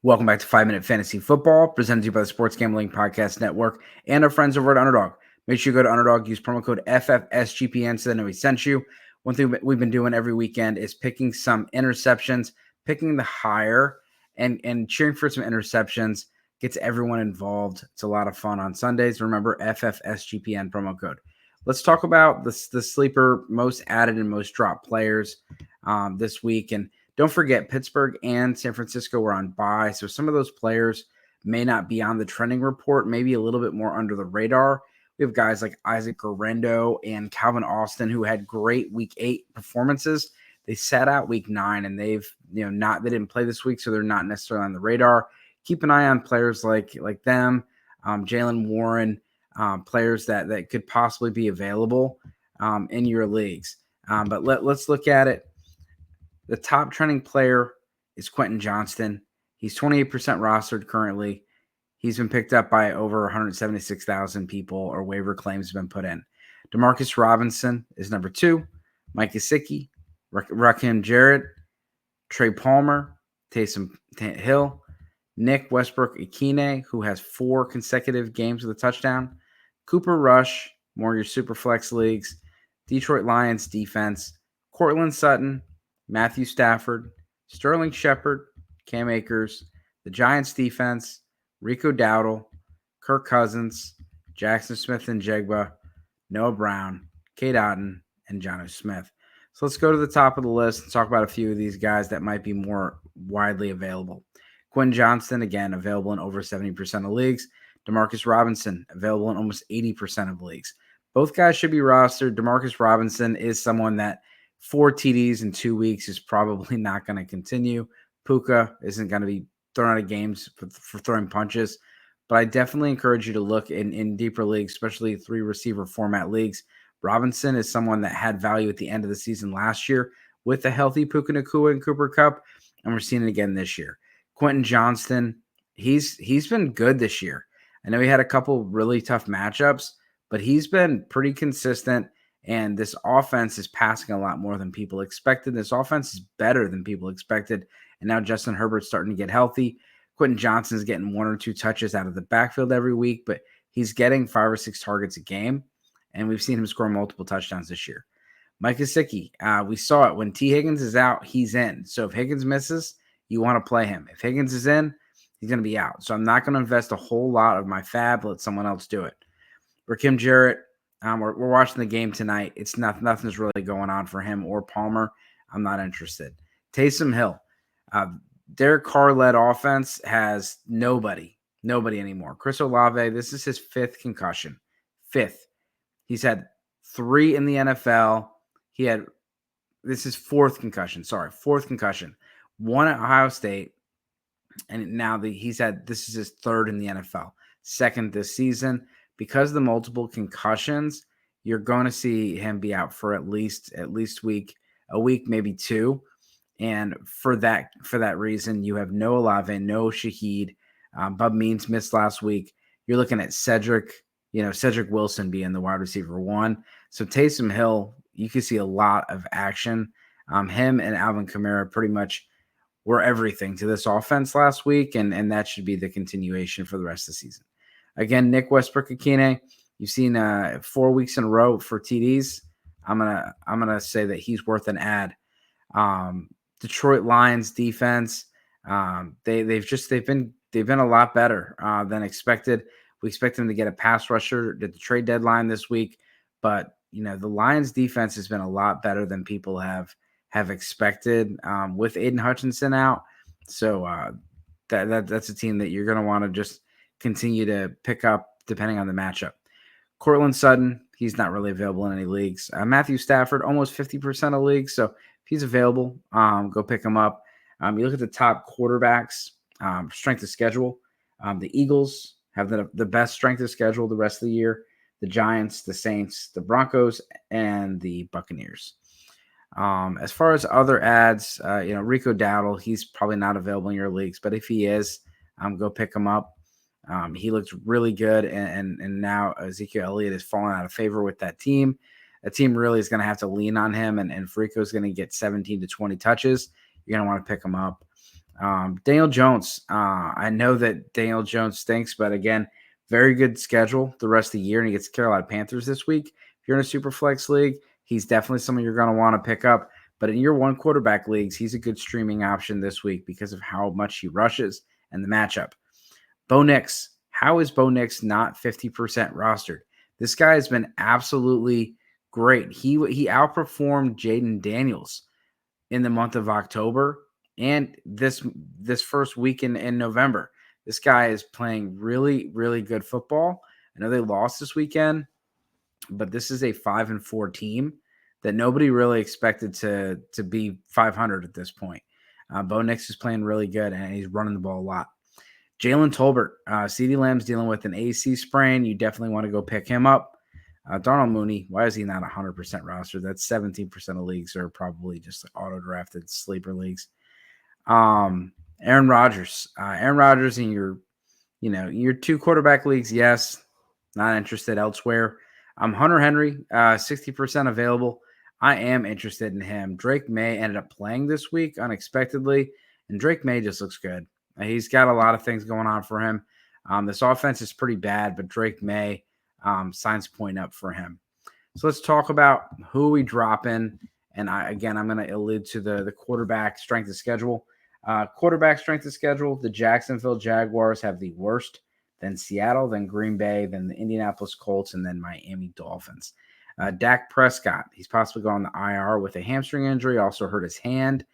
Welcome back to 5 Minute Fantasy Football, presented to you by the Sports Gambling Podcast Network and our friends over at Underdog. Make sure you go to Underdog, use promo code FFSGPN so they know we sent you. One thing we've been doing every weekend is picking some interceptions, picking the higher, and cheering for some interceptions. Gets everyone involved. It's a lot of fun on Sundays. Remember, FFSGPN promo code. Let's talk about the sleeper most added and most dropped players this week. And don't forget, Pittsburgh and San Francisco were on bye, so some of those players may not be on the trending report, maybe a little bit more under the radar. We have guys like Isaac Guerendo and Calvin Austin who had great Week 8 performances. They sat out Week 9, and they didn't play this week, so they're not necessarily on the radar. Keep an eye on players like them, Jalen Warren, players that could possibly be available in your leagues. But let's look at it. The top trending player is Quentin Johnston. He's 28% rostered currently. He's been picked up by over 176,000 people, or waiver claims have been put in. Demarcus Robinson is number 2. Mike Gesicki, Rakim Jarrett, Trey Palmer, Taysom Hill, Nick Westbrook-Ikine, who has 4 consecutive games with a touchdown, Cooper Rush, more your super flex leagues, Detroit Lions defense, Cortland Sutton, Matthew Stafford, Sterling Shepard, Cam Akers, the Giants defense, Rico Dowdle, Kirk Cousins, Jackson Smith-Njigba, Noah Brown, Cade Otton, and Jonnu Smith. So let's go to the top of the list and talk about a few of these guys that might be more widely available. Quentin Johnston, again, available in over 70% of leagues. Demarcus Robinson, available in almost 80% of leagues. Both guys should be rostered. Demarcus Robinson is someone that 4 TDs in 2 weeks is probably not going to continue. Puka isn't going to be thrown out of games for throwing punches. But I definitely encourage you to look in deeper leagues, especially 3-receiver format leagues. Robinson is someone that had value at the end of the season last year with a healthy Puka Nacua and Cooper Kupp, and we're seeing it again this year. Quentin Johnston, he's been good this year. I know he had a couple really tough matchups, but he's been pretty consistent. And this offense is passing a lot more than people expected. This offense is better than people expected. And now Justin Herbert's starting to get healthy. Quentin Johnston's getting 1 or 2 touches out of the backfield every week, but he's getting 5 or 6 targets a game. And we've seen him score multiple touchdowns this year. Mike Gesicki, we saw it. When T. Higgins is out, he's in. So if Higgins misses, you want to play him. If Higgins is in, he's going to be out. So I'm not going to invest a whole lot of my fab. Let someone else do it. Rakim Jarrett, we're watching the game tonight. It's nothing's really going on for him or Palmer. I'm not interested. Taysom Hill. Derek Carr-led offense has nobody anymore. Chris Olave, this is his 5th concussion. 5th. He's had 3 in the NFL. This is 4th concussion. 4th concussion. 1 at Ohio State. And now this is his 3rd in the NFL. 2nd this season. Because of the multiple concussions, you're going to see him be out for at least a week, maybe 2. And for that reason, you have no Olave, no Shaheed. Bub Means missed last week. You're looking at Cedric Wilson being the wide receiver 1. So Taysom Hill, you can see a lot of action. Him and Alvin Kamara pretty much were everything to this offense last week, and that should be the continuation for the rest of the season. Again, Nick Westbrook-Ikine, you've seen 4 weeks in a row for TDs. I'm gonna say that he's worth an ad. Detroit Lions defense, they've been a lot better than expected. We expect them to get a pass rusher at the trade deadline this week, but the Lions defense has been a lot better than people have expected with Aiden Hutchinson out. So that's a team that you're going to want to just continue to pick up depending on the matchup. Cortland Sutton, he's not really available in any leagues. Matthew Stafford, almost 50% of leagues. So if he's available, go pick him up. You look at the top quarterbacks, strength of schedule. The Eagles have the best strength of schedule the rest of the year. The Giants, the Saints, the Broncos, and the Buccaneers. As far as other ads, Rico Dowdle, he's probably not available in your leagues, but if he is, go pick him up. He looks really good, and now Ezekiel Elliott has fallen out of favor with that team. That team really is going to have to lean on him, and Rico's going to get 17 to 20 touches. You're going to want to pick him up. Daniel Jones. I know that Daniel Jones stinks, but again, very good schedule the rest of the year, and he gets the Carolina Panthers this week. If you're in a super flex league, he's definitely someone you're going to want to pick up. But in your one quarterback leagues, he's a good streaming option this week because of how much he rushes and the matchup. Bo Nix. How is Bo Nix not 50% rostered? This guy has been absolutely great. He outperformed Jaden Daniels in the month of October and this first week in November. This guy is playing really, really good football. I know they lost this weekend, but this is a 5-4 team that nobody really expected to be 500 at this point. Bo Nix is playing really good, and he's running the ball a lot. Jalen Tolbert, CeeDee Lamb's dealing with an AC sprain. You definitely want to go pick him up. Darnell Mooney, why is he not 100% roster? That's 17% of leagues are probably just auto-drafted sleeper leagues. Aaron Rodgers. Aaron Rodgers in your two quarterback leagues, yes. Not interested elsewhere. Hunter Henry, 60% available. I am interested in him. Drake May ended up playing this week unexpectedly, and Drake May just looks good. He's got a lot of things going on for him. This offense is pretty bad, but Drake May signs point up for him. So let's talk about who we drop in. And I'm going to allude to the quarterback strength of schedule. Quarterback strength of schedule, the Jacksonville Jaguars have the worst, then Seattle, then Green Bay, then the Indianapolis Colts, and then Miami Dolphins. Dak Prescott, he's possibly going on the IR with a hamstring injury, also hurt his hand.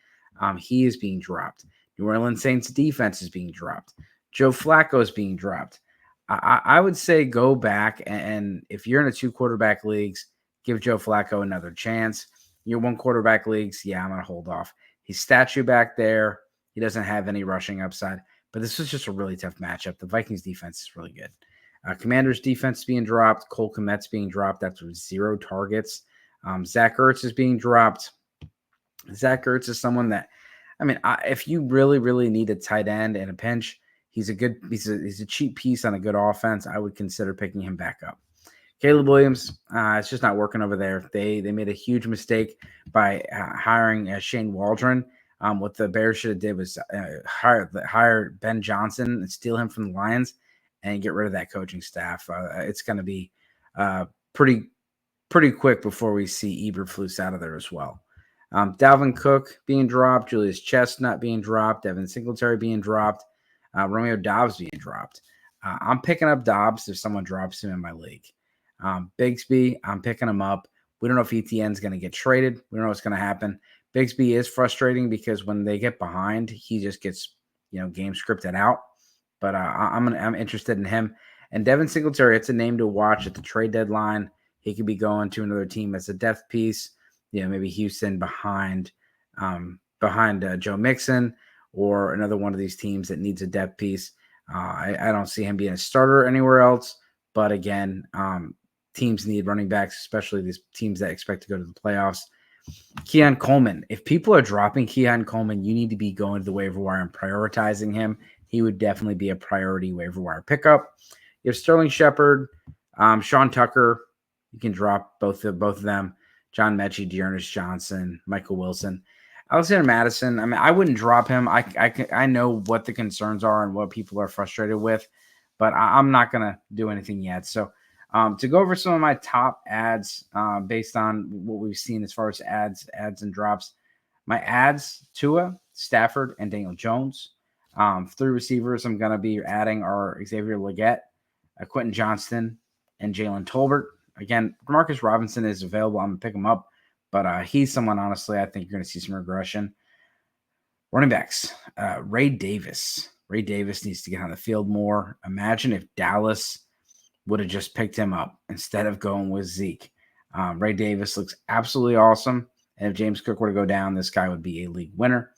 He is being dropped. New Orleans Saints defense is being dropped. Joe Flacco is being dropped. I would say go back, and if you're in a two quarterback leagues, give Joe Flacco another chance. Your one quarterback leagues, yeah, I'm going to hold off. He's statue back there. He doesn't have any rushing upside, but this is just a really tough matchup. The Vikings defense is really good. Commanders defense is being dropped. Cole Kmet's being dropped after 0 targets. Zach Ertz is being dropped. Zach Ertz is someone that, if you really, really need a tight end in a pinch, he's a cheap piece on a good offense. I would consider picking him back up. Caleb Williams, it's just not working over there. They made a huge mistake by hiring Shane Waldron. What the Bears should have did was hire Ben Johnson and steal him from the Lions and get rid of that coaching staff. It's going to be pretty quick before we see Eberflus out of there as well. Dalvin Cook being dropped, Julius Chestnut being dropped, Devin Singletary being dropped, Romeo Doubs being dropped. I'm picking up Doubs if someone drops him in my league. Bigsby, I'm picking him up. We don't know if ETN's going to get traded. We don't know what's going to happen. Bigsby is frustrating because when they get behind, he just gets game scripted out. But I'm interested in him. And Devin Singletary, it's a name to watch at the trade deadline. He could be going to another team as a depth piece. Maybe Houston behind Joe Mixon or another one of these teams that needs a depth piece. I don't see him being a starter anywhere else. But again, teams need running backs, especially these teams that expect to go to the playoffs. Keon Coleman. If people are dropping Keon Coleman, you need to be going to the waiver wire and prioritizing him. He would definitely be a priority waiver wire pickup. You have Sterling Shepard, Sean Tucker. You can drop both of them. John Mechie, Dearness Johnson, Michael Wilson. Alexander Madison, I wouldn't drop him. I know what the concerns are and what people are frustrated with, but I'm not going to do anything yet. So to go over some of my top ads based on what we've seen as far as ads and drops, my ads, Tua, Stafford, and Daniel Jones. 3 receivers I'm going to be adding are Xavier Legette, Quentin Johnston, and Jalen Tolbert. Again, Demarcus Robinson is available. I'm going to pick him up, but he's someone, honestly, I think you're going to see some regression. Running backs, Ray Davis. Ray Davis needs to get on the field more. Imagine if Dallas would have just picked him up instead of going with Zeke. Ray Davis looks absolutely awesome. And if James Cook were to go down, this guy would be a league winner.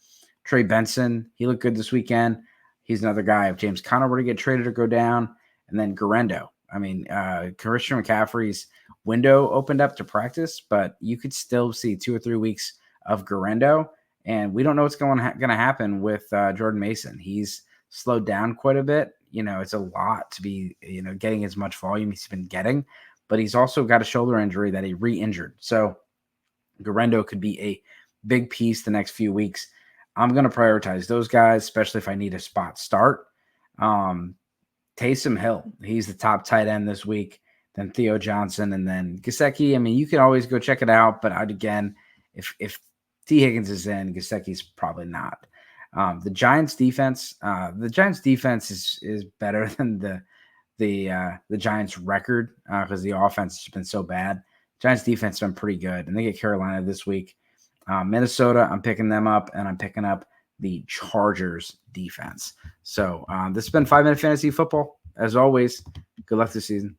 Trey Benson, he looked good this weekend. He's another guy. If James Conner were to get traded or go down, and then Guerendo. Christian McCaffrey's window opened up to practice, but you could still see 2 or 3 weeks of Guerendo, and we don't know what's going to happen with Jordan Mason. He's slowed down quite a bit. It's a lot to be, getting as much volume he's been getting, but he's also got a shoulder injury that he re-injured. So Guerendo could be a big piece the next few weeks. I'm going to prioritize those guys, especially if I need a spot start. Taysom Hill, he's the top tight end this week. Then Theo Johnson, and then Gesicki. I mean, you can always go check it out, but if T. Higgins is in, Gesicki's probably not. The Giants defense is better than the Giants record because the offense has been so bad. Giants defense has been pretty good, and they get Carolina this week. Minnesota, I'm picking them up, and I'm picking up the Chargers defense. So this has been 5 Minute Fantasy Football. As always, good luck this season.